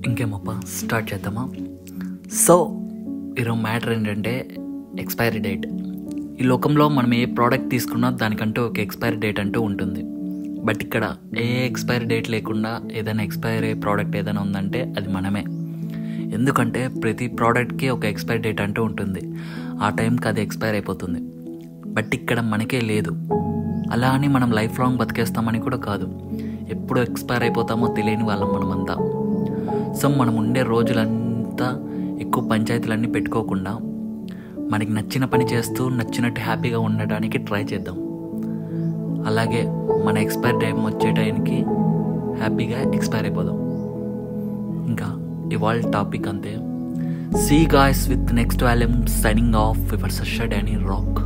ఇంకేమప్ప start చేద్దామా? So ఈరోజు matter ఏంటంటే ఎక్స్పైరీ డేట్. ఈ లోకంలో మనం ఏ ప్రోడక్ట్ తీసుకున్నా దానికంటూ ఒక ఎక్స్పైరీ డేట్ అంటూ ఉంటుంది. బట్ ఇక్కడ ఏ ఎక్స్పైరీ డేట్ లేకుండా ఏదైనా ఎక్స్పైరీ ప్రోడక్ట్ ఏదైనా ఉందంటే అది మనమే. ఎందుకంటే ప్రతి ప్రోడక్ట్కి ఒక ఎక్స్పైరీ డేట్ అంటూ ఉంటుంది. ఆ టైంకి అది ఎక్స్పైర్ అయిపోతుంది. బట్ ఇక్కడ మనకే లేదు. అలా అని మనం లైఫ్ లాంగ్ బతికేస్తామని కూడా కాదు. ఎప్పుడు ఎక్స్పైర్ అయిపోతామో తెలియని వాళ్ళం మనమంతా. సో మనం ఉండే రోజులంతా ఎక్కువ పంచాయతీలన్నీ పెట్టుకోకుండా మనకి నచ్చిన పని చేస్తూ నచ్చినట్టు హ్యాపీగా ఉండడానికి ట్రై చేద్దాం. అలాగే మన ఎక్స్పైర్ టైం వచ్చే టైంకి హ్యాపీగా ఎక్స్పైర్ అయిపోదాం. ఇంకా ఇవాళ టాపిక్ అంతే. See guys with next volume, signing off your సష డానీ రాక్.